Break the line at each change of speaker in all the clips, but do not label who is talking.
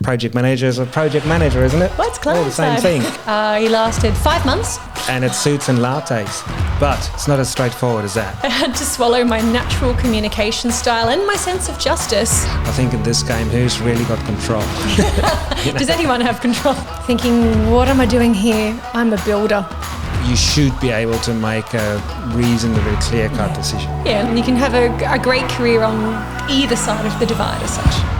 project manager is a project manager, isn't it?
Well, it's client
the same
side.
thing.
He lasted 5 months.
And it's suits and lattes. But it's not as straightforward as that.
I had to swallow my natural communication style and my sense of justice.
I think in this game, who's really got control?
Does anyone have control? Thinking, what am I doing here? I'm a builder.
You should be able to make a reasonably clear-cut decision.
Yeah, and you can have a great career on either side of the divide as such.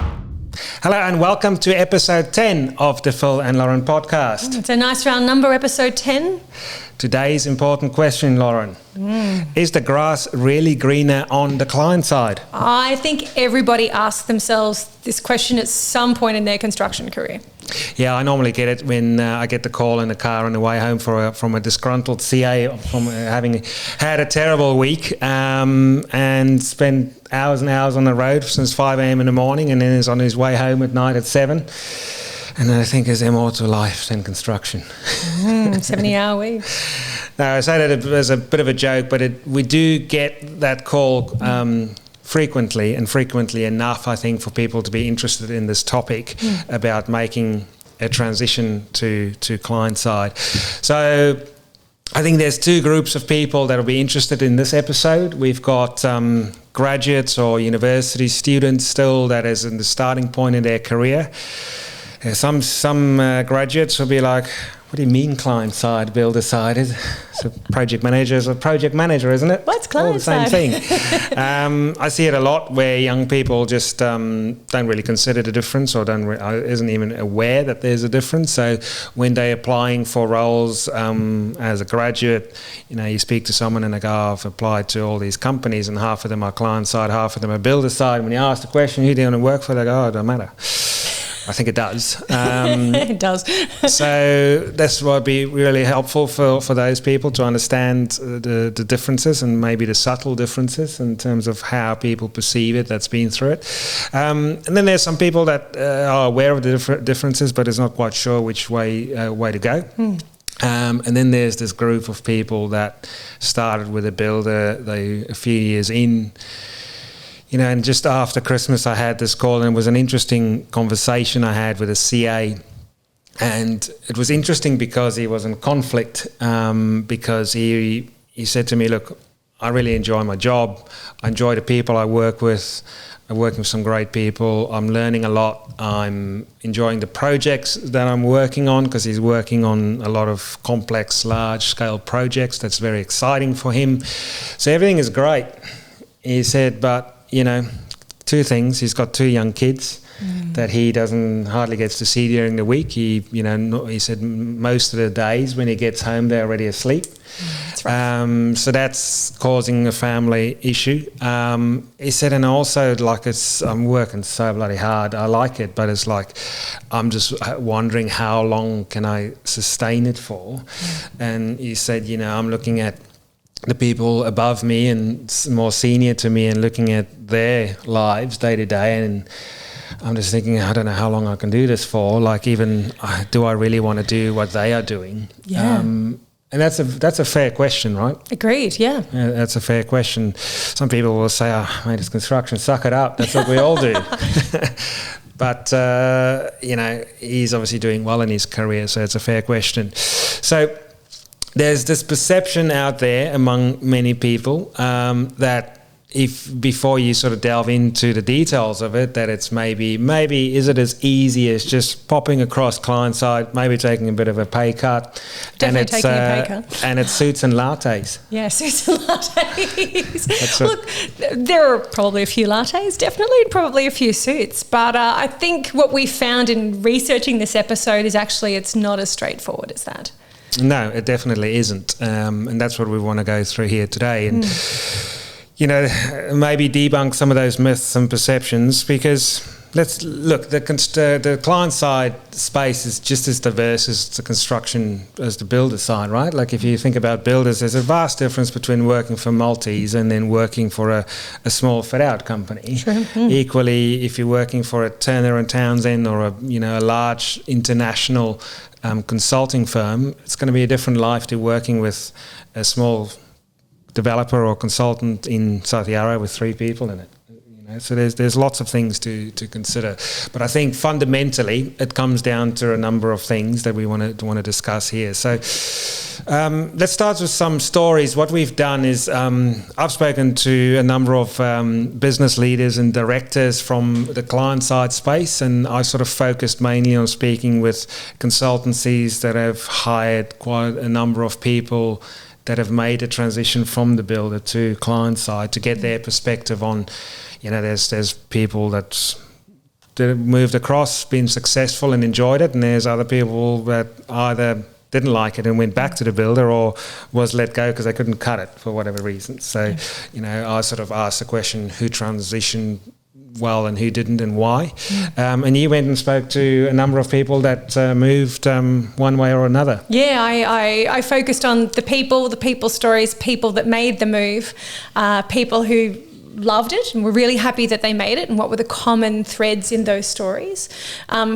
Hello and welcome to episode 10 of the Phil and Lauren podcast.
It's a nice round number, episode 10.
Today's important question, Lauren. Is the grass really greener on the client side?
I think everybody asks themselves this question at some point in their construction career.
Yeah, I normally get it when I get the call in the car on the way home from a disgruntled CA from having had a terrible week and spent hours and hours on the road since 5 a.m. in the morning, and then is on his way home at night at 7. And I think there's more to life than construction.
70-hour weeks.
No, I say that as a bit of a joke, but we do get that call frequently enough, I think, for people to be interested in this topic about making a transition to client side. So I think there's two groups of people that will be interested in this episode. We've got graduates or university students still that is in the starting point in their career. Some graduates will be like, what do you mean client side, builder side? So project manager is a project manager, isn't it?
Well, it's client
same
side.
Thing. I see it a lot where young people just don't really consider the difference or isn't even aware that there's a difference. So when they're applying for roles as a graduate, you speak to someone and they go, I've applied to all these companies and half of them are client side, half of them are builder side. When you ask the question, who do you want to work for? They go, it don't matter. I think it does.
It does.
So that's what would be really helpful for those people to understand the differences and maybe the subtle differences in terms of how people perceive it that's been through it. And then there's some people that are aware of the differences but is not quite sure which way to go. And then there's this group of people that started with a builder, they a few years in, and just after Christmas I had this call, and it was an interesting conversation I had with a CA. And it was interesting because he was in conflict, because he said to me, look, I really enjoy my job. I enjoy the people I work with. I'm working with some great people. I'm learning a lot. I'm enjoying the projects that I'm working on, because he's working on a lot of complex, large-scale projects. That's very exciting for him. So everything is great. He said, but two things. He's got 2 young kids that he hardly gets to see during the week. He said most of the days when he gets home, they're already asleep.
That's right.
So that's causing a family issue. He said, and also I'm working so bloody hard. I like it, but it's like, I'm just wondering how long can I sustain it for? And he said, I'm looking at the people above me and more senior to me and looking at their lives day to day, and I'm just thinking, I don't know how long I can do this for. Like, even do I really want to do what they are doing?
Yeah.
And that's a fair question, right?
Agreed, yeah.
That's a fair question. Some people will say, mate, it's construction, suck it up. That's what we all do. But, he's obviously doing well in his career, so it's a fair question. So there's this perception out there among many people that if before you sort of delve into the details of it, that it's maybe is it as easy as just popping across client side, maybe taking a bit of a pay cut,
Definitely taking a pay cut,
and it's suits and lattes.
Yeah, suits and lattes. Look, there are probably a few lattes, definitely, probably a few suits, but I think what we found in researching this episode is actually it's not as straightforward as that.
No, it definitely isn't, and that's what we want to go through here today, and maybe debunk some of those myths and perceptions, because let's look, the client side space is just as diverse as the construction, as the builder side, right? Like if you think about builders, there's a vast difference between working for multis and then working for a small fit-out company.
True.
Equally, if you're working for a Turner and Townsend or a large international consulting firm, it's going to be a different life to working with a small developer or consultant in South Yarra with 3 people in it. So there's lots of things to consider, but I think fundamentally it comes down to a number of things that we want to discuss here. So let's start with some stories. What we've done is I've spoken to a number of business leaders and directors from the client side space, and I sort of focused mainly on speaking with consultancies that have hired quite a number of people that have made a transition from the builder to client side to get their perspective on, there's people that have moved across, been successful and enjoyed it, and there's other people that either didn't like it and went back to the builder or was let go because they couldn't cut it for whatever reason. So, I sort of asked the question, who transitioned well and who didn't and why? And you went and spoke to a number of people that moved one way or another.
Yeah, I focused on the people stories, people that made the move, people who loved it and were really happy that they made it, and what were the common threads in those stories.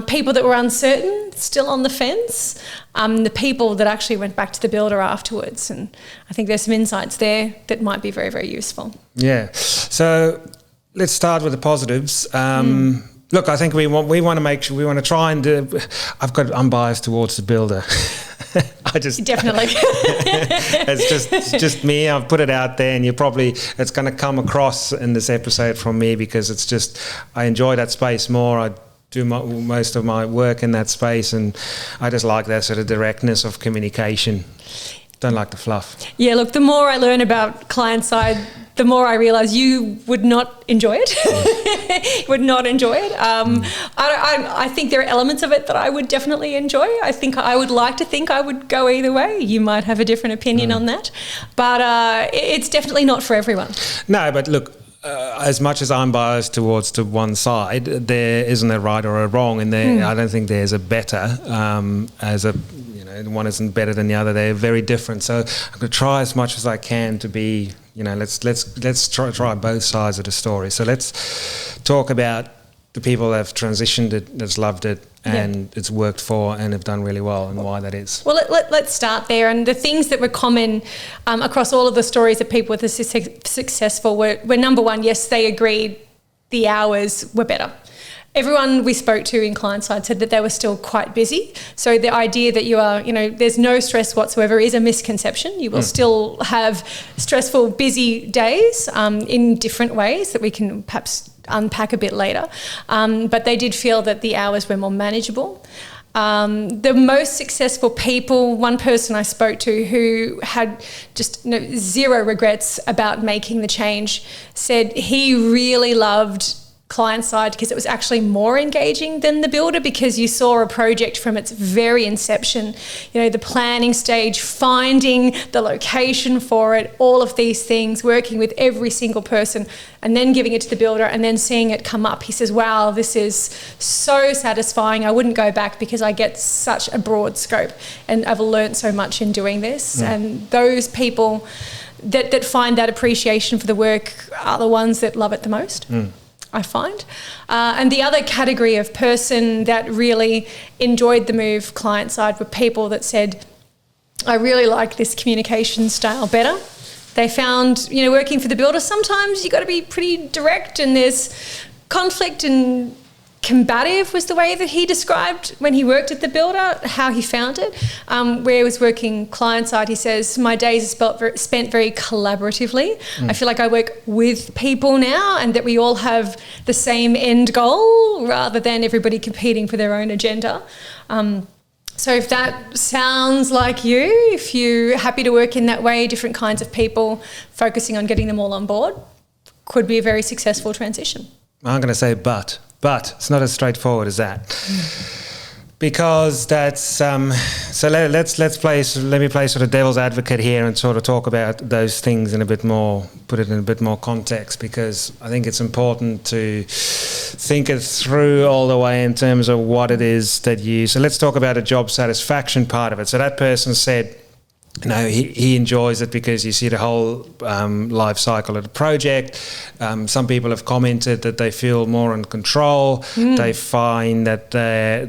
People that were uncertain, still on the fence, the people that actually went back to the builder afterwards. And I think there's some insights there that might be very, very useful.
Yeah. So let's start with the positives. Look, I think we want to make sure, we want to try and do, I'm biased towards the builder.
Definitely.
It's just me. I've put it out there, and it's going to come across in this episode from me because it's just, I enjoy that space more. I do most of my work in that space, and I just like that sort of directness of communication. Don't like the fluff. Yeah,
look, the more I learn about client side, the more I realise you would not enjoy it. Would not enjoy it. I think there are elements of it that I would definitely enjoy. I think I would like to think I would go either way. You might have a different opinion on that. But it's definitely not for everyone.
No, but look, as much as I'm biased towards to one side, there isn't a right or a wrong, and I don't think there's a better one isn't better than the other. They're very different. So I'm going to try as much as I can to be, let's try both sides of the story. So let's talk about the people that have transitioned it, that's loved it, and it's worked for and have done really well, and why that is.
Well, let's start there. And the things that were common across all of the stories of people that are successful were number one, yes, they agreed the hours were better. Everyone we spoke to in client side said that they were still quite busy. So the idea that you are, there's no stress whatsoever is a misconception. You will still have stressful, busy days in different ways that we can perhaps unpack a bit later. But they did feel that the hours were more manageable. The most successful people, one person I spoke to who had just zero regrets about making the change, said he really loved client side because it was actually more engaging than the builder, because you saw a project from its very inception, the planning stage, finding the location for it, all of these things, working with every single person, and then giving it to the builder and then seeing it come up. He says, wow, this is so satisfying. I wouldn't go back because I get such a broad scope and I've learned so much in doing this. And those people that find that appreciation for the work are the ones that love it the most. I find. And the other category of person that really enjoyed the move client side were people that said, I really like this communication style better. They found, working for the builder, sometimes you got to be pretty direct, and there's conflict, and combative was the way that he described when he worked at the builder, how he found it. Where he was working client side, he says, my days are spent very collaboratively. I feel like I work with people now, and that we all have the same end goal rather than everybody competing for their own agenda. So if that sounds like you, if you're happy to work in that way, different kinds of people, focusing on getting them all on board, could be a very successful transition.
I'm going to say but it's not as straightforward as that. Because that's so let me play sort of devil's advocate here and sort of talk about those things in a bit more, put it in a bit more context, because I think it's important to think it through all the way in terms of what it is that so let's talk about a job satisfaction part of it. So that person said, he enjoys it because you see the whole life cycle of the project. Some people have commented that they feel more in control. They find that they're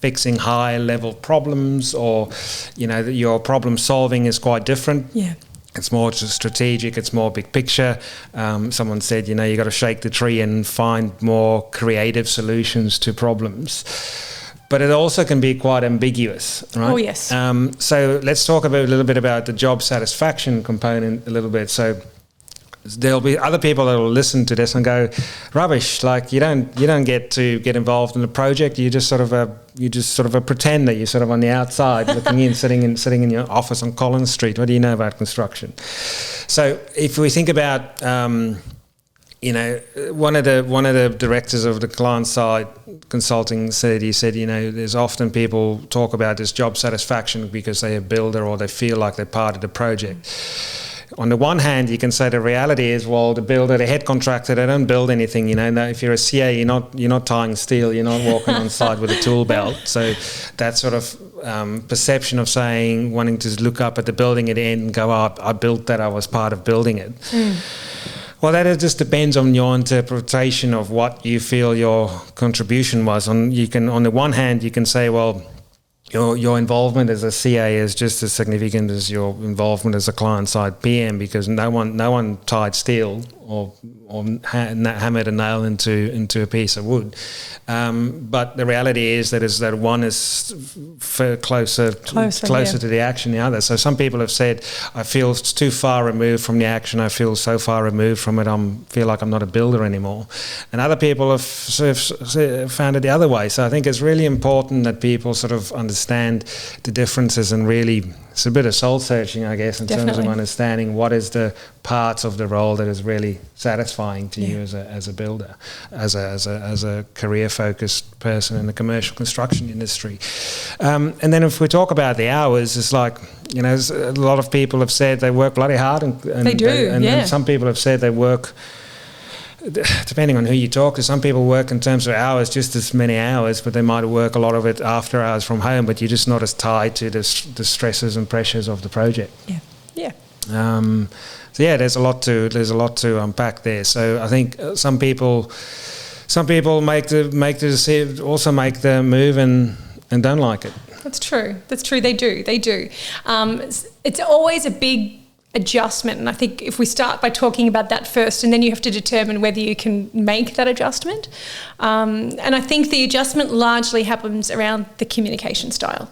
fixing high level problems, or that your problem solving is quite different. It's more strategic, it's more big picture. Someone said, you got to shake the tree and find more creative solutions to problems. But it also can be quite ambiguous, right?
Oh, yes.
So let's talk a little bit about the job satisfaction component a little bit. So there'll be other people that will listen to this and go, rubbish, like you don't get to get involved in a project. You just sort of a pretender. You're sort of on the outside looking in, sitting in your office on Collins Street. What do you know about construction? So if we think about one of the directors of the client side consulting said, there's often people talk about this job satisfaction because they're a builder or they feel like they're part of the project. On the one hand, you can say the reality is, well, the builder, the head contractor, they don't build anything. If you're a CA, you're not tying steel, you're not walking on site with a tool belt. So that sort of perception of wanting to look up at the building at the end and go, oh, I built that, I was part of building it. Well, that just depends on your interpretation of what you feel your contribution was. On the one hand, you can say, well, your involvement as a CA is just as significant as your involvement as a client-side PM, because no one tied steel or hammered a nail into a piece of wood. But the reality is that one is closer to the action than the other. So some people have said, I feel too far removed from the action. I feel so far removed from it. I feel like I'm not a builder anymore. And other people have found it the other way. So I think it's really important that people sort of understand the differences and really, it's a bit of soul searching, I guess, in terms of understanding what is the parts of the role that is really satisfying to you as a builder, as a career-focused person in the commercial construction industry. And then if we talk about the hours, it's like, a lot of people have said they work bloody hard, and
they do,
and some people have said they work, depending on who you talk to, some people work in terms of hours, just as many hours, but they might work a lot of it after hours from home, but you're just not as tied to the stresses and pressures of the project. There's a lot to unpack there. So I think some people make the move and don't like it.
That's true. They do. It's always a big adjustment, and I think if we start by talking about that first, and then you have to determine whether you can make that adjustment, and I think the adjustment largely happens around the communication style.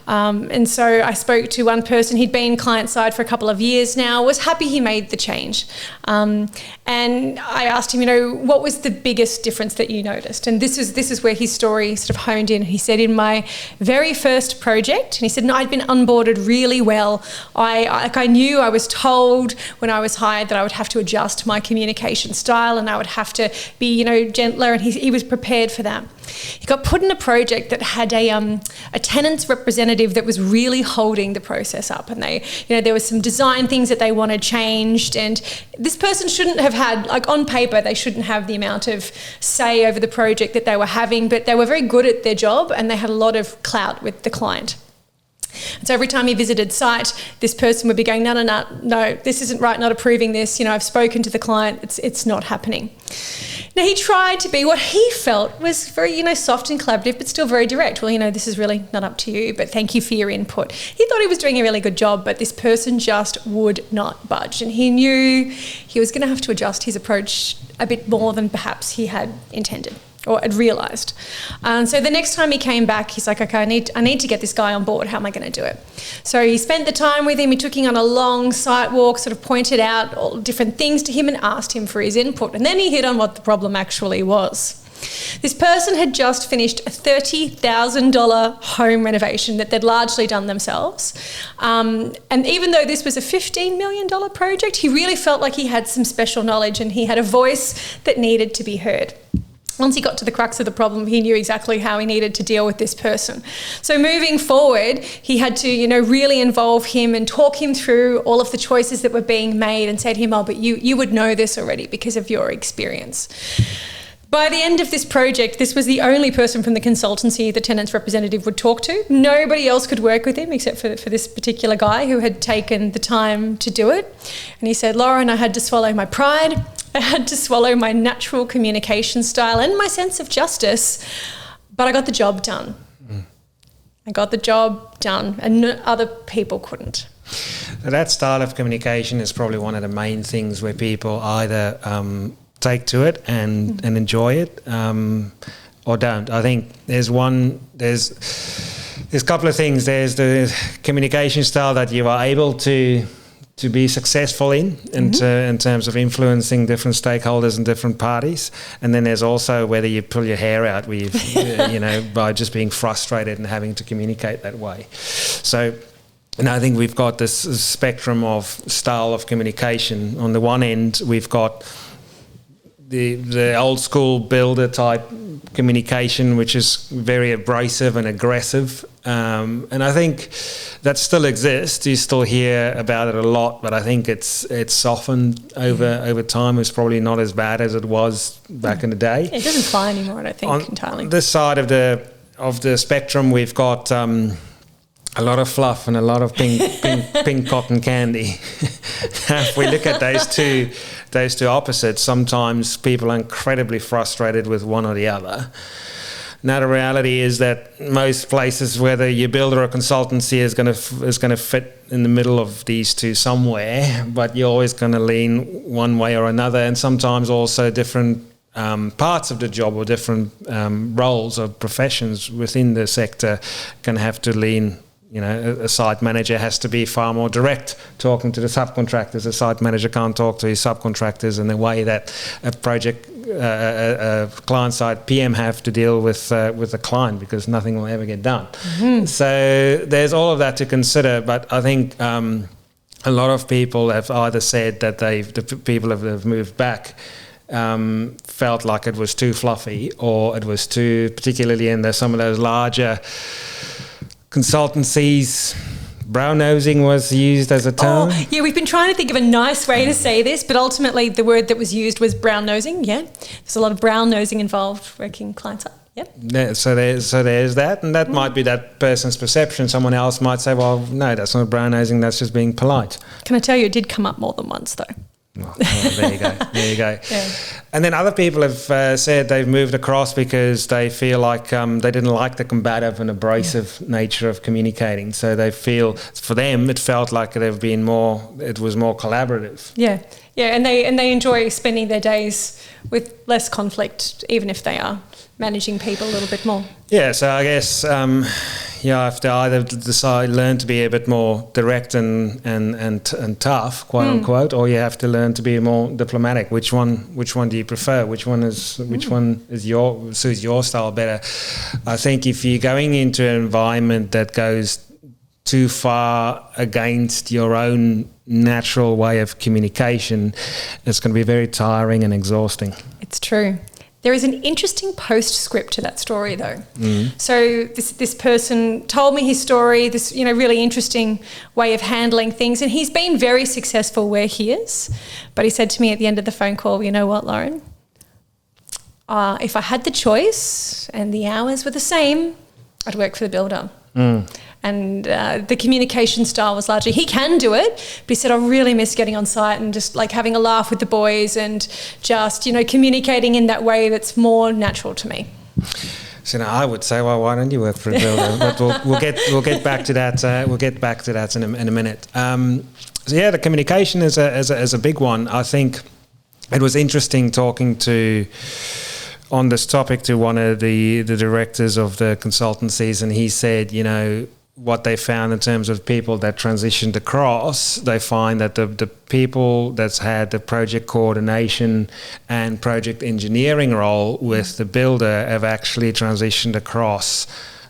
And so I spoke to one person, he'd been client side for a couple of years now, was happy he made the change, and I asked him, what was the biggest difference that you noticed? And this is where his story sort of honed in. He said, in my very first project, and he said, I'd been onboarded really well. I knew, I was told when I was hired that I would have to adjust my communication style and I would have to be, gentler, and he was prepared for that. He got put in a project that had a tenant's representative that was really holding the process up, and there was some design things that they wanted changed, and this person shouldn't have had, like on paper, they shouldn't have the amount of say over the project that they were having, but they were very good at their job and they had a lot of clout with the client. And so every time he visited site, this person would be going, no, this isn't right, not approving this. I've spoken to the client, it's not happening. Now, he tried to be what he felt was very, soft and collaborative, but still very direct. Well, this is really not up to you, but thank you for your input. He thought he was doing a really good job, but this person just would not budge. And he knew he was going to have to adjust his approach a bit more than perhaps he had intended or had realised. So the next time he came back, he's like, okay, I need to get this guy on board. How am I going to do it? So he spent the time with him. He took him on a long site walk, sort of pointed out all different things to him and asked him for his input. And then he hit on what the problem actually was. This person had just finished a $30,000 home renovation that they'd largely done themselves. And even though this was a $15 million project, he really felt like he had some special knowledge and he had a voice that needed to be heard. Once he got to the crux of the problem, he knew exactly how he needed to deal with this person. So moving forward, he had to, really involve him and talk him through all of the choices that were being made and say to him, oh, but you would know this already because of your experience. By the end of this project, this was the only person from the consultancy the tenant's representative would talk to. Nobody else could work with him except for this particular guy who had taken the time to do it. And he said, Lauren, I had to swallow my pride. I had to swallow my natural communication style and my sense of justice, but I got the job done. I got the job done and other people couldn't.
That style of communication is probably one of the main things where people either take to it and enjoy it or don't. I think there's a couple of things. There's the communication style that you are able to be successful in terms of influencing different stakeholders and different parties. And then there's also whether you pull your hair out with, by just being frustrated and having to communicate that way. So, and I think we've got this spectrum of style of communication. On the one end, we've got the old school builder type communication, which is very abrasive and aggressive. And I think that still exists. You still hear about it a lot, but I think it's softened over time. It's probably not as bad as it was back in the day.
It doesn't fly anymore, I don't think, entirely.
On this side of the spectrum, we've got a lot of fluff and a lot of pink cotton candy. If we look at those two opposites, sometimes people are incredibly frustrated with one or the other. Now the reality is that most places, whether you build or a consultancy, is going to fit in the middle of these two somewhere, but you're always going to lean one way or another, and sometimes also different parts of the job or different roles or professions within the sector can have to lean. A site manager has to be far more direct talking to the subcontractors. A site manager can't talk to his subcontractors in the way that a client-side PM have to deal with the client, because nothing will ever get done. So there's all of that to consider. But I think a lot of people have either said that the people have moved back felt like it was too fluffy, or it was too, particularly in some of those larger consultancies, brown-nosing was used as a term.
Oh, yeah, we've been trying to think of a nice way to say this, but ultimately the word that was used was brown-nosing, yeah. There's a lot of brown-nosing involved working client-side, yep.
Yeah, so there's that, and that might be that person's perception. Someone else might say, well, no, that's not brown-nosing, that's just being polite.
Can I tell you, it did come up more than once, though.
Well, there you go. Yeah. And then other people have said they've moved across because they feel like they didn't like the combative and abrasive nature of communicating. So they feel, for them, it felt like it was more collaborative.
Yeah, and they enjoy spending their days with less conflict, even if they are managing people a little bit more. Yeah,
so I guess you have to either learn to be a bit more direct and tough, quote unquote, or you have to learn to be more diplomatic. Which one do you prefer? Which one suits your style better? I think if you're going into an environment that goes too far against your own natural way of communication, it's going to be very tiring and exhausting.
It's true. There is an interesting postscript to that story, though. So this person told me his story, this really interesting way of handling things, and he's been very successful where he is. But he said to me at the end of the phone call, you know what, Lauren? If I had the choice and the hours were the same, I'd work for the builder. And the communication style was largely, he can do it, but he said, I really miss getting on site and just like having a laugh with the boys and just, communicating in that way that's more natural to me.
So now I would say, well, why don't you work for a builder? But we'll get back to that. We'll get back to that in a minute. So yeah, the communication is a big one. I think it was interesting talking on this topic to one of the directors of the consultancies, and he said, what they found in terms of people that transitioned across, they find that the people that's had the project coordination and project engineering role with the builder have actually transitioned across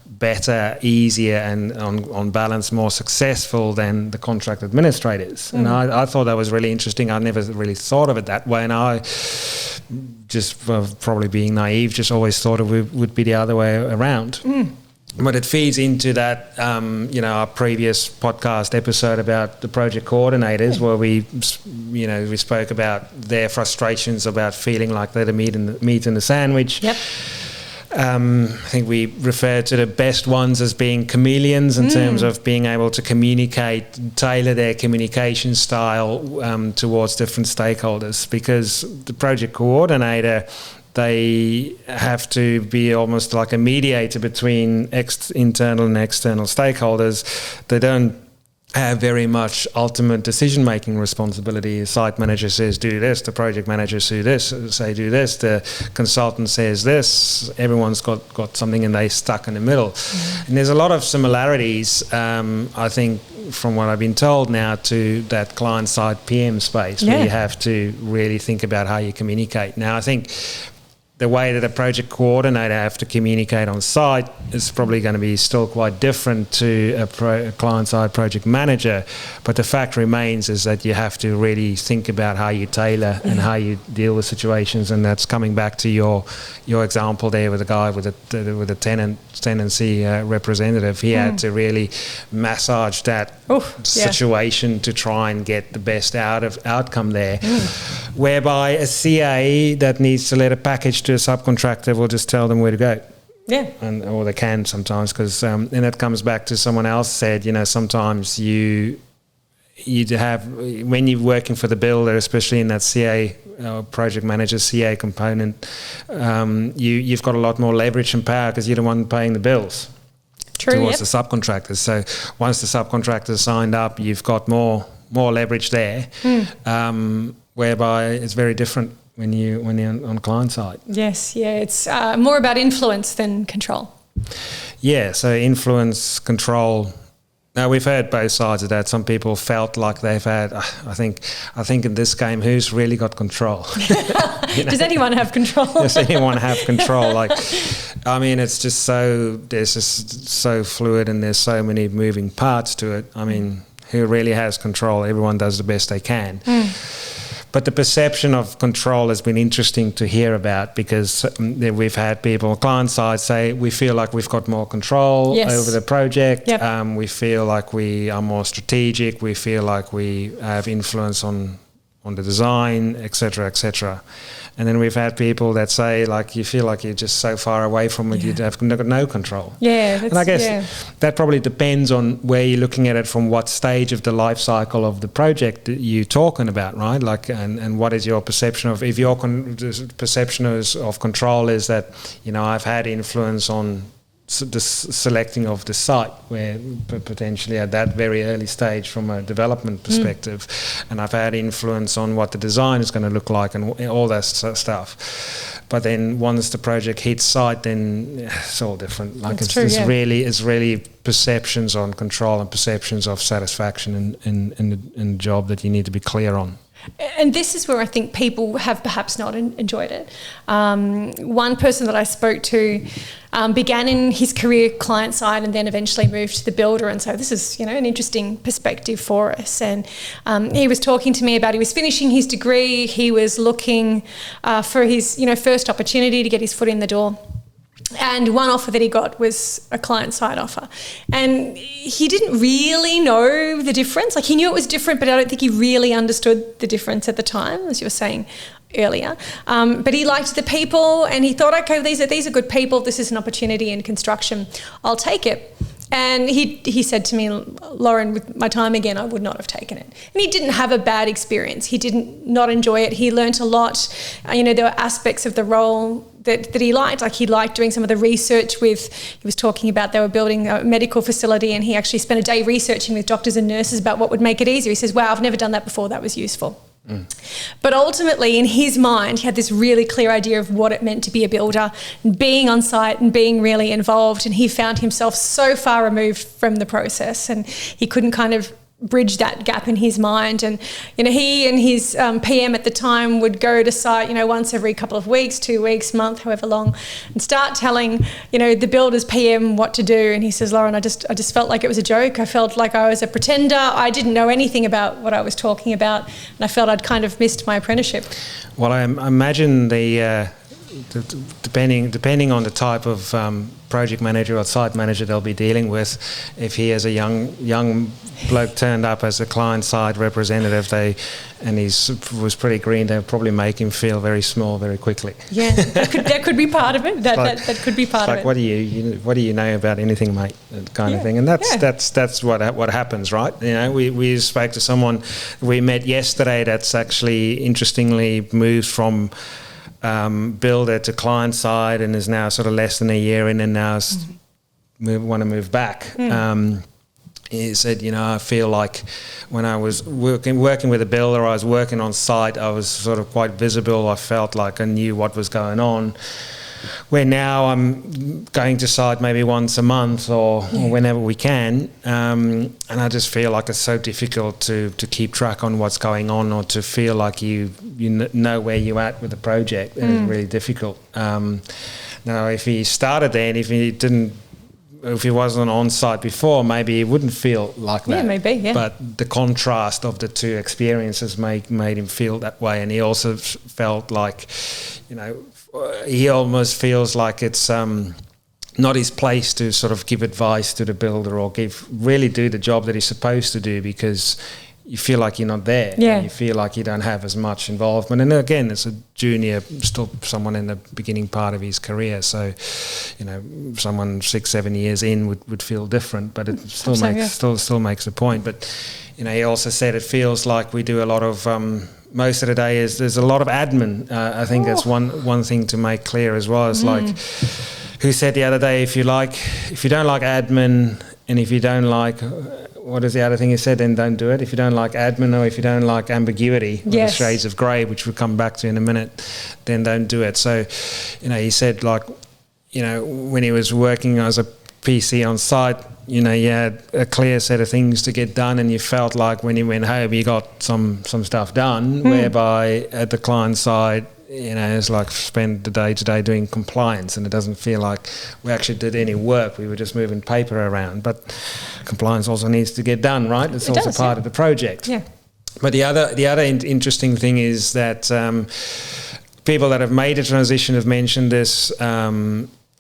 better, easier, and on balance more successful than the contract administrators. And I thought that was really interesting. I never really thought of it that way, and I just, probably being naive, just always thought it would be the other way around. But it feeds into that, our previous podcast episode about the project coordinators, where we spoke about their frustrations about feeling like they're the meat in the sandwich. Yep. I think we refer to the best ones as being chameleons in terms of being able to communicate, tailor their communication style towards different stakeholders, because the project coordinator, they have to be almost like a mediator between internal and external stakeholders. They don't have very much ultimate decision-making responsibility. The site manager says do this, the project manager say do this, the consultant says this. Everyone's got something and they stuck in the middle. Mm-hmm. And there's a lot of similarities, I think, from what I've been told now, to that client-side PM space, where you have to really think about how you communicate. Now, I think the way that a project coordinator have to communicate on site is probably going to be still quite different to a client-side project manager. But the fact remains is that you have to really think about how you tailor and how you deal with situations. And that's coming back to your example there with the guy with the tenancy representative. He had to really massage that situation to try and get the best outcome there. Whereby a CA that needs to let a package to a subcontractor will just tell them where to go. Yeah. Or they can sometimes, because and it comes back to someone else said, sometimes you have, when you're working for the builder, especially in that CA project manager CA component, you've got a lot more leverage and power because you're the one paying the bills. True, towards the subcontractors. So once the subcontractors signed up, you've got more leverage there, whereby it's very different when you're on client side. Yes,
it's more about influence than control.
Yeah, so influence, control. Now, we've heard both sides of that. Some people felt like they've had, I think in this game, who's really got control?
Does anyone have control?
Does anyone have control? It's just there's just so fluid and there's so many moving parts to it. Who really has control? Everyone does the best they can. But the perception of control has been interesting to hear about, because we've had people on client side say, we feel like we've got more control over the project. Yep. We feel like we are more strategic. We feel like we have influence on the design, et cetera, et cetera. And then we've had people that say, you feel like you're just so far away from it, you'd have got no control. Yeah. And I guess that probably depends on where you're looking at it, from what stage of the life cycle of the project that you're talking about, right? And what is your perception of, if your perception of control is that, I've had influence on the selecting of the site, where potentially at that very early stage from a development perspective, and I've had influence on what the design is going to look like and all that stuff. But then once the project hits site, then it's all different. It's really perceptions on control and perceptions of satisfaction in the job that you need to be clear on.
And this is where I think people have perhaps not enjoyed it. One person that I spoke to began in his career client side and then eventually moved to the builder. And so this is, an interesting perspective for us. And he was talking to me about, he was finishing his degree. He was looking for his, first opportunity to get his foot in the door. And one offer that he got was a client-side offer. And he didn't really know the difference. He knew it was different, but I don't think he really understood the difference at the time, as you were saying earlier. But he liked the people, and he thought, okay, these are good people. This is an opportunity in construction. I'll take it. And he said to me, Lauren, with my time again, I would not have taken it. And he didn't have a bad experience. He didn't not enjoy it. He learnt a lot. There were aspects of the role that he liked. He liked doing some of the research with, he was talking about they were building a medical facility, and he actually spent a day researching with doctors and nurses about what would make it easier. He says, wow, I've never done that before. That was useful. But ultimately, in his mind, he had this really clear idea of what it meant to be a builder, being on site and being really involved. And he found himself so far removed from the process, and he couldn't kind of bridge that gap in his mind. And he and his PM at the time would go to site once every couple of weeks, 2 weeks, month, however long, and start telling the builder's PM what to do. And he says, Lauren, I just felt like it was a joke. I felt like I was a pretender. I didn't know anything about what I was talking about, and I felt I'd kind of missed my apprenticeship.
Well, I imagine depending on the type of project manager or site manager they'll be dealing with, if he has a young bloke turned up as a client side representative, and he was pretty green, they'll probably make him feel very small very quickly. Yeah,
that could be part of it. That could be part of it.
What do you know about anything, mate? That kind of thing. And that's what happens, right? We spoke to someone we met yesterday that's actually interestingly moved from builder to client side and is now sort of less than a year in, and now want to move back. he said, I feel like when I was working with a builder, I was working on site, I was sort of quite visible. I felt like I knew what was going on. Where now I'm going to site maybe once a month or whenever we can, and I just feel like it's so difficult to keep track on what's going on, or to feel like you know where you're at with the project. And it's really difficult. Now, if he started there and if he wasn't on site before, maybe he wouldn't feel like that.
Yeah, maybe, yeah.
But the contrast of the two experiences made him feel that way. And he also felt like, he almost feels like it's not his place to sort of give advice to the builder or really do the job that he's supposed to do, because you feel like you're not there.
Yeah.
You feel like you don't have as much involvement. And again, it's a junior, still someone in the beginning part of his career. So, someone 6-7 years in would feel different, but it still makes a point. But, he also said it feels like we do a lot of, most of the day there's a lot of admin. I think that's one thing to make clear as well. It's like, who said the other day, if you don't like admin, and if you don't like, what is the other thing he said, then don't do it. If you don't like admin, or if you don't like ambiguity, or the shades of grey, which we'll come back to in a minute, then don't do it. So, he said, like, when he was working as a PC on site, you had a clear set of things to get done, and you felt like when you went home, you got some stuff done, whereby at the client side, it's like spend the day to day doing compliance, and it doesn't feel like we actually did any work. We were just moving paper around. But compliance also needs to get done, right? It's also part of the project.
Yeah.
But the other interesting thing is that people that have made a transition have mentioned this.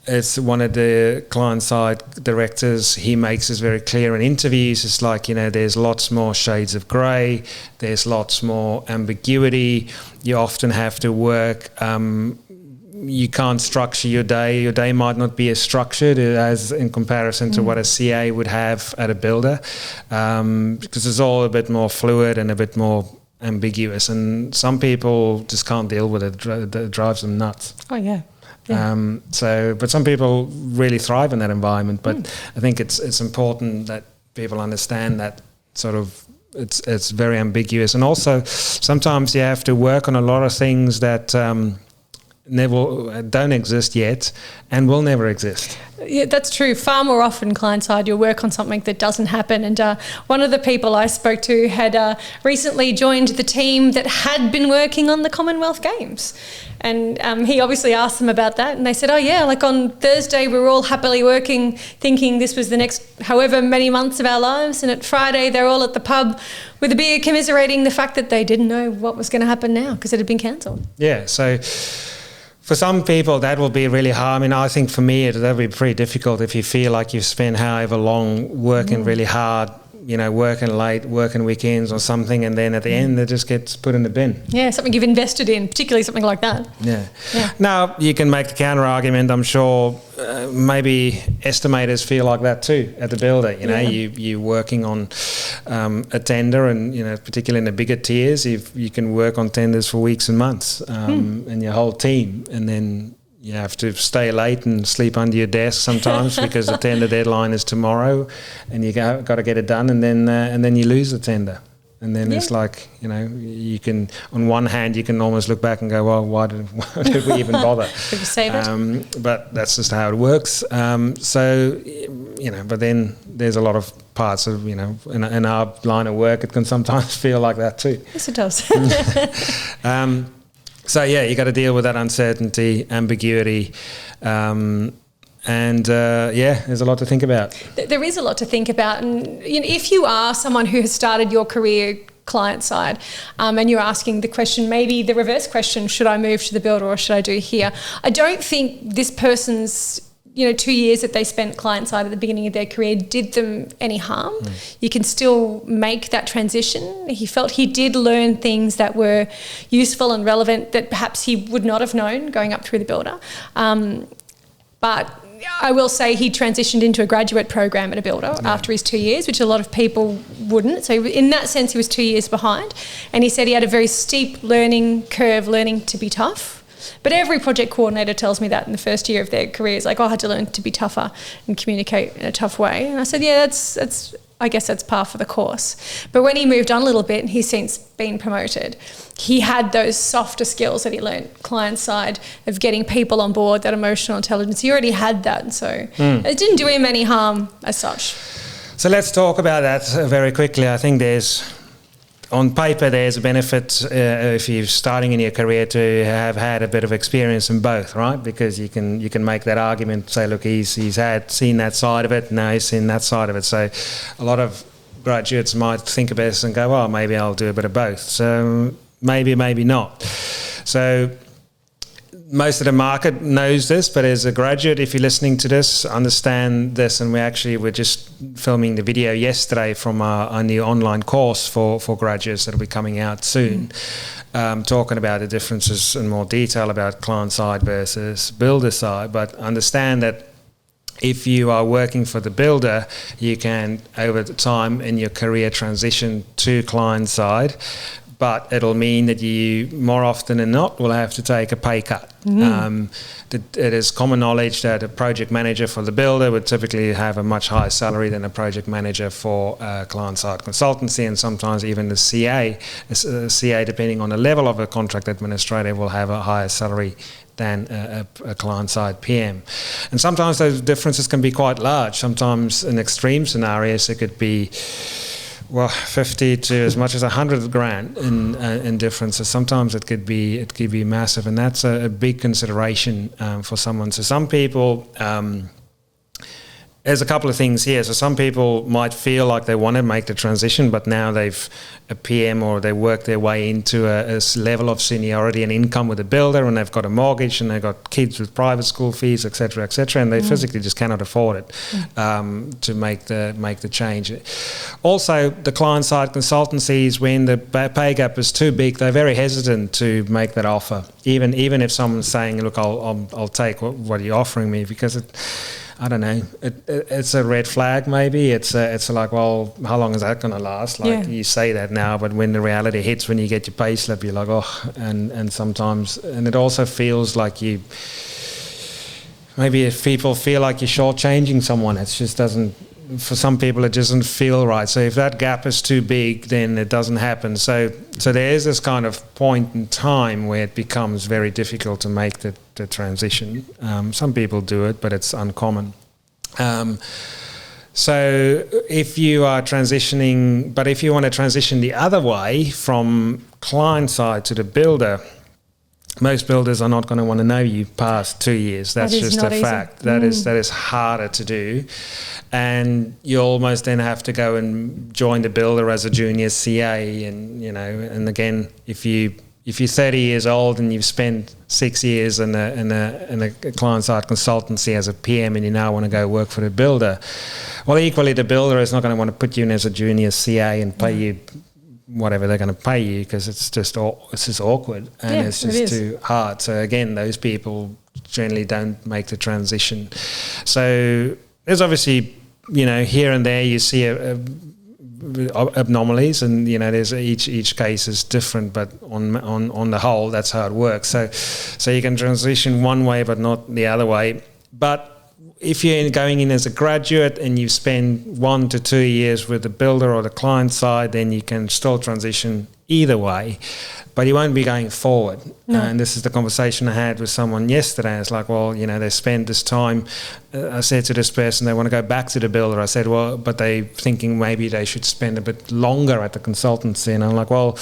It's one of the client-side directors. He makes this very clear in interviews. It's like, there's lots more shades of grey. There's lots more ambiguity. You often have to work. You can't structure your day. Your day might not be as structured as in comparison to what a CA would have at a builder, because it's all a bit more fluid and a bit more ambiguous. And some people just can't deal with it. It drives them nuts.
Oh, yeah. Yeah.
But some people really thrive in that environment. But I think it's important that people understand that sort of it's very ambiguous, and also sometimes you have to work on a lot of things that don't exist yet and will never exist.
Yeah, that's true. Far more often, client side, you'll work on something that doesn't happen. And one of the people I spoke to had recently joined the team that had been working on the Commonwealth Games. And he obviously asked them about that. And they said, oh, yeah, like on Thursday, we were all happily working, thinking this was the next however many months of our lives. And at Friday, they're all at the pub with a beer commiserating the fact that they didn't know what was going to happen now because it had been cancelled.
Yeah, so for some people, that will be really hard. I mean, I think for me, that would be pretty difficult if you feel like you've spent however long working really hard, working late, working weekends or something, and then at the end, it just gets put in the bin.
Yeah, something you've invested in, particularly something like that.
Yeah. Now, you can make the counter argument, I'm sure, maybe estimators feel like that too at the builder. You're working on a tender, and particularly in the bigger tiers, if you can work on tenders for weeks and months, and your whole team, and then you have to stay late and sleep under your desk sometimes because the tender deadline is tomorrow, and you got to get it done, and then you lose the tender. And then it's like, you can, on one hand, you can almost look back and go, well, why did we even bother?
Did you save it?
But that's just how it works. But then there's a lot of parts of, in our line of work, it can sometimes feel like that too.
Yes, it does.
You got to deal with that uncertainty, ambiguity, and there's a lot to think about.
There is a lot to think about, and if you are someone who has started your career client side, and you're asking the question, maybe the reverse question, should I move to the builder or should I do here? I don't think this person's 2 years that they spent client side at the beginning of their career did them any harm. You can still make that transition. He felt he did learn things that were useful and relevant that perhaps he would not have known going up through the builder. But I will say he transitioned into a graduate program at a builder after his 2 years, which a lot of people wouldn't. So in that sense, he was 2 years behind. And he said he had a very steep learning curve, learning to be tough. But every project coordinator tells me that in the first year of their careers, like, I had to learn to be tougher and communicate in a tough way. And I said, yeah, I guess that's par for the course. But when he moved on a little bit and he's since been promoted, he had those softer skills that he learned client side of getting people on board, that emotional intelligence. He already had that. So it didn't do him any harm as such.
So let's talk about that very quickly. I think on paper, there's a benefit if you're starting in your career to have had a bit of experience in both, right? Because you can make that argument, say, look, he's seen that side of it, now he's seen that side of it. So a lot of graduates might think about this and go, well, maybe I'll do a bit of both. So maybe not. So most of the market knows this, but as a graduate, if you're listening to this, understand this. And we're just filming the video yesterday from our new online course for graduates that will be coming out soon, talking about the differences in more detail about client side versus builder side. But understand that if you are working for the builder, you can, over the time in your career, transition to client side. But it'll mean that you, more often than not, will have to take a pay cut. It is common knowledge that a project manager for the builder would typically have a much higher salary than a project manager for client-side consultancy, and sometimes even the CA, depending on the level of a contract administrator, will have a higher salary than a client-side PM. And sometimes those differences can be quite large. Sometimes in extreme scenarios, it could be 50 to as much as 100 grand in differences. Sometimes it could be massive, and that's a big consideration for someone. So some people, there's a couple of things here. So some people might feel like they want to make the transition, but now they've a PM or they work their way into a level of seniority and income with a builder, and they've got a mortgage and they've got kids with private school fees, etc., and they physically just cannot afford it to make the change. Also, the client-side consultancies, when the pay gap is too big, they're very hesitant to make that offer. Even if someone's saying, "Look, I'll take what you're offering me," because I don't know. It's a red flag. Maybe it's like, well, how long is that going to last? Like you say that now, but when the reality hits, when you get your pay slip, you're like, oh, and sometimes, and it also feels like maybe if people feel like you're shortchanging someone, it just doesn't. For some people, it doesn't feel right. So if that gap is too big, then it doesn't happen. So there is this kind of point in time where it becomes very difficult to make the transition. Some people do it, but it's uncommon. So if you are transitioning, but if you want to transition the other way from client side to the builder, most builders are not going to want to know you past 2 years. That's just a fact. That is harder to do. And you almost then have to go and join the builder as a junior CA, and again, if you're 30 years old and you've spent 6 years in a client-side consultancy as a PM, and you now want to go work for the builder, well, equally the builder is not going to want to put you in as a junior CA and pay you whatever they're going to pay you, because it's just awkward and it's just too hard. So again, those people generally don't make the transition. So there's obviously, here and there you see anomalies, and there's each case is different, but on the whole, that's how it works. So you can transition one way but not the other way. But if you're going in as a graduate and you spend 1 to 2 years with the builder or the client side, then you can still transition either way, but you won't be going forward. No. And this is the conversation I had with someone yesterday. It's like, well, they spend this time. I said to this person, they want to go back to the builder. I said, well, but they thinking maybe they should spend a bit longer at the consultancy. And I'm like, well,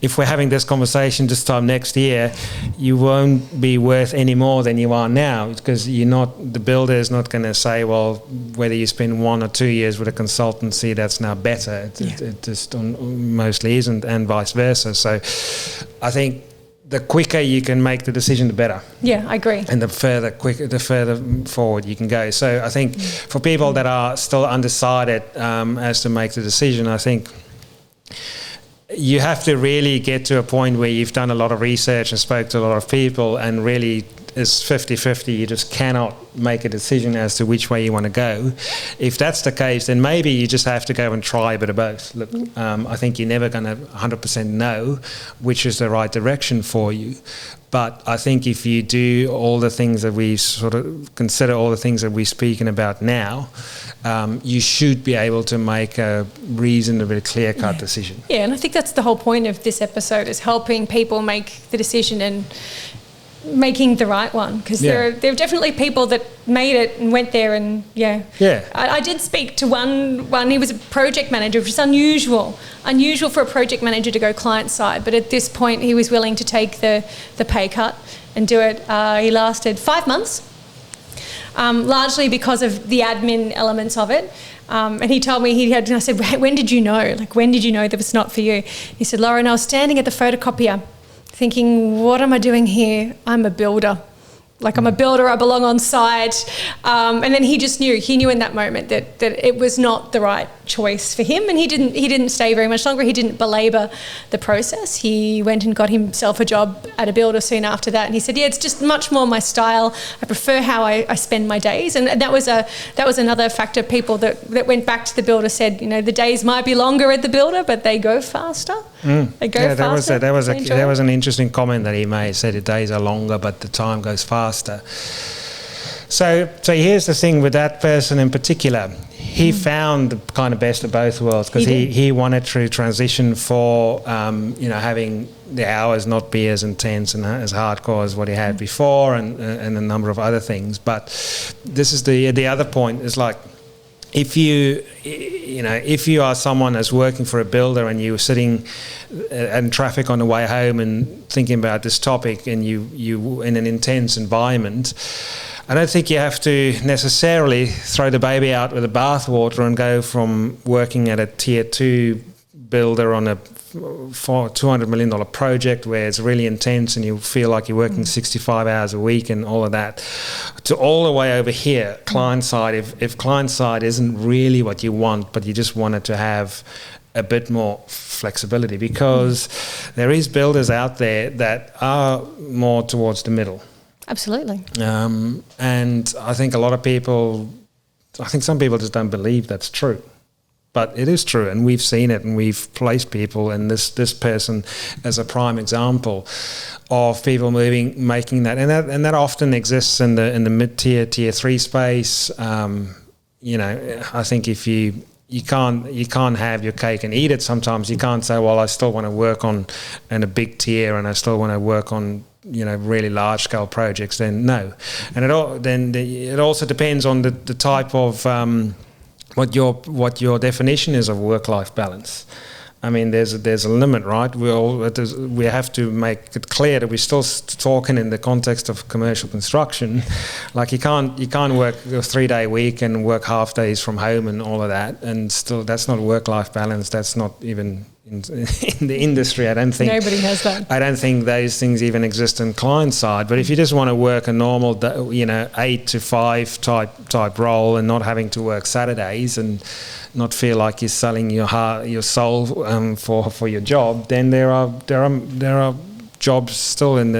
if we're having this conversation this time next year, you won't be worth any more than you are now, because the builder is not going to say, well, whether you spend 1 or 2 years with a consultancy, that's now better. It just mostly isn't, and vice versa. So I think the quicker you can make the decision, the better.
Yeah, I agree. And
the further forward you can go. So I think for people that are still undecided as to make the decision, I think you have to really get to a point where you've done a lot of research and spoke to a lot of people and really is 50-50. You just cannot make a decision as to which way you want to go. If that's the case, then maybe you just have to go and try a bit of both. Look, I think you're never going to 100% know which is the right direction for you. But I think if you do all the things that we sort of consider, all the things that we're speaking about now, you should be able to make a reasonably clear-cut decision.
Yeah, and I think that's the whole point of this episode, is helping people make the decision and making the right one, because there are definitely people that made it and went there, and I did speak to one. He was a project manager, which is unusual for a project manager to go client side, but at this point he was willing to take the pay cut and do it. He lasted 5 months, largely because of the admin elements of it. And he told me and I said, when did you know? Like, when did you know that it's not for you? He said, Lauren, I was standing at the photocopier thinking, what am I doing here? I'm a builder. Like, I'm a builder, I belong on site. And then he just knew. He knew in that moment that it was not the right choice for him, and he didn't stay very much longer. He didn't belabour the process. He went and got himself a job at a builder soon after that, and he said, it's just much more my style. I prefer how I spend my days. And that was another factor. People that went back to the builder said, the days might be longer at the builder, but they go faster. They go faster.
That was an interesting comment that he made. He said the days are longer, but the time goes faster. So here's the thing with that person in particular. He found the kind of best of both worlds, because he wanted to transition for having the hours not be as intense and as hardcore as what he had before, and a number of other things. But this is the other point, is like, if you are someone that's working for a builder and you're sitting in traffic on the way home and thinking about this topic, and you in an intense environment, I don't think you have to necessarily throw the baby out with the bathwater and go from working at a tier 2 builder on a $200 million project where it's really intense and you feel like you're working 65 hours a week and all of that, to all the way over here, client side. If client side isn't really what you want, but you just wanted to have a bit more flexibility, because there is builders out there that are more towards the middle.
Absolutely.
And I think some people just don't believe that's true. But it is true, and we've seen it, and we've placed people, and this person as a prime example of people making that, and that often exists in the mid-tier, tier 3 space. I think if you can't have your cake and eat it. Sometimes you can't say, well, I still want to work in a big tier, and I still want to work on really large scale projects. Then no, and it also depends on the type of what your definition is of work-life balance. I mean, there's a limit, right? We have to make it clear that we're still talking in the context of commercial construction. Like, you can't work a 3-day week and work half days from home and all of that, and still that's not work-life balance. That's not even in the industry. I don't think
nobody has that.
I don't think those things even exist in client side. But if you just want to work a normal, 8 to 5 type role, and not having to work Saturdays and not feel like you're selling your heart, your soul for your job, then there are jobs still in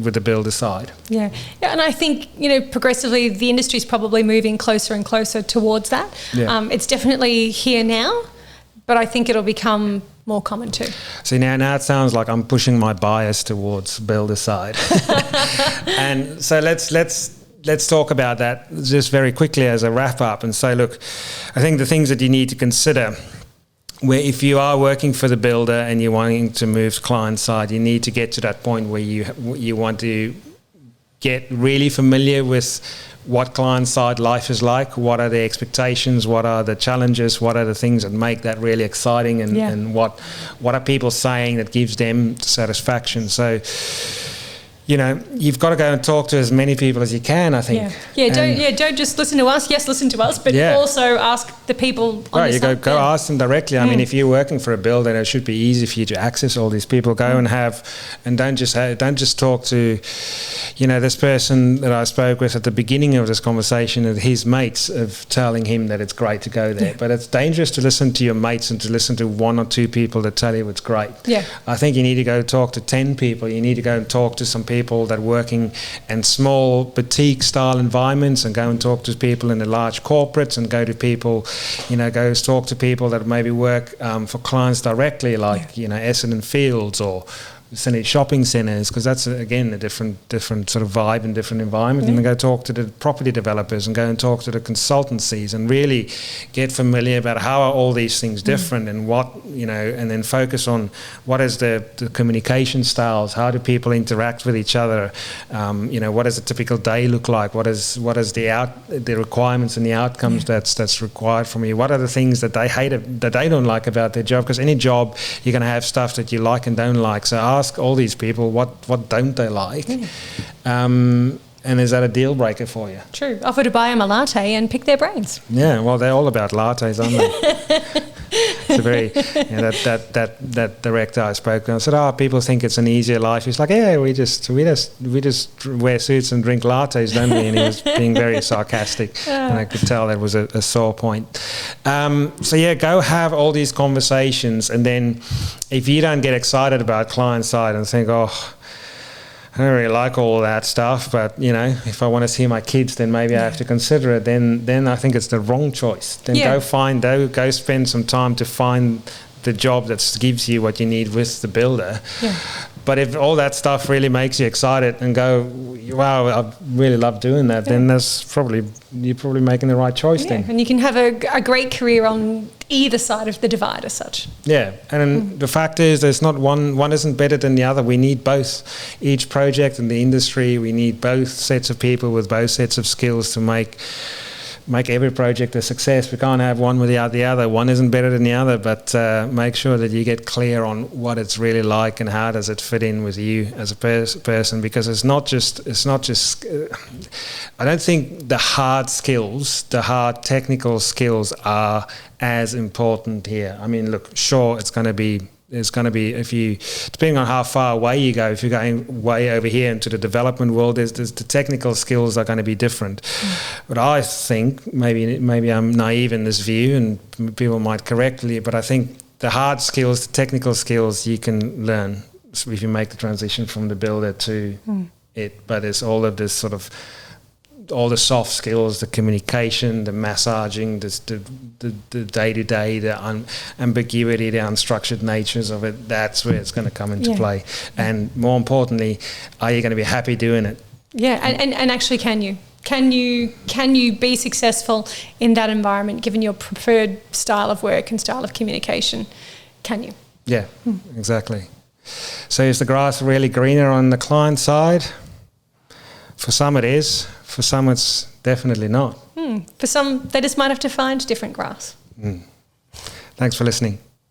with the builder side.
Yeah, and I think progressively the industry is probably moving closer and closer towards that. Yeah. It's definitely here now, but I think it'll become more common too.
See, now it sounds like I'm pushing my bias towards builder side, and so let's talk about that just very quickly as a wrap up, and say, look, I think the things that you need to consider, where if you are working for the builder and you're wanting to move to client side, you need to get to that point where you want to get really familiar with what client side life is like, what are the expectations, what are the challenges, what are the things that make that really exciting, and what are people saying that gives them satisfaction. So you've got to go and talk to as many people as you can, I think.
Don't just listen to us. Yes, listen to us, but also ask the people on the side.
Go ask them directly. I mean, if you're working for a builder, it should be easy for you to access all these people. Go and don't just talk to, this person that I spoke with at the beginning of this conversation, and his mates of telling him that it's great to go there. Yeah. But it's dangerous to listen to your mates and to listen to 1 or 2 people that tell you it's great.
Yeah.
I think you need to go talk to 10 people. You need to go and talk to some people people that are working in small boutique style environments, and go and talk to people in the large corporates, and go to people, go talk to people that maybe work for clients directly, like Essendon Fields or shopping centres, because that's again a different sort of vibe and different environment. And then go talk to the property developers, and go and talk to the consultancies, and really get familiar about how are all these things different, and what and then focus on what is the communication styles, how do people interact with each other, what does a typical day look like, what is the requirements and the outcomes that's required from you, what are the things that they that they don't like about their job, because any job you're going to have stuff that you like and don't like. So ask all these people what don't they like, and is that a deal breaker for you?
True. Offer to buy them a latte and pick their brains.
Yeah, well, they're all about lattes, aren't they? It's a very that director I spoke to, I said, people think it's an easier life. He's like, yeah, we just wear suits and drink lattes, don't we? And he was being very sarcastic, and I could tell that was a sore point. So go have all these conversations, and then if you don't get excited about client side and think, I don't really like all that stuff, but if I want to see my kids, then maybe I have to consider it. Then I think it's the wrong choice. Then go spend some time to find the job that gives you what you need with the builder. Yeah. But if all that stuff really makes you excited and go, wow, I really love doing that, then you're probably making the right choice then.
And you can have a great career on either side of the divide as such.
Yeah, and the fact is there's not one isn't better than the other. We need both. Each project in the industry, we need both sets of people with both sets of skills to make every project a success. We can't have one without the other. One isn't better than the other, but make sure that you get clear on what it's really like and how does it fit in with you as a person, because it's not just I don't think the hard technical skills are as important here. I mean, look, sure, it's going to be, if you, depending on how far away you go, if you're going way over here into the development world, there's the technical skills are going to be different. But I think, maybe I'm naive in this view, and people might correct me, but I think the hard skills, the technical skills, you can learn if you make the transition from the builder to it. But it's all of this sort of, all the soft skills, the communication, the massaging, the day-to-day, the ambiguity, the unstructured natures of it, that's where it's going to come into play. And more importantly, are you going to be happy doing it?
Yeah, and actually can you? Can you be successful in that environment given your preferred style of work and style of communication? Can you?
Yeah, exactly. So is the grass really greener on the client side? For some it is. For some, it's definitely not.
For some, they just might have to find different grass.
Thanks for listening.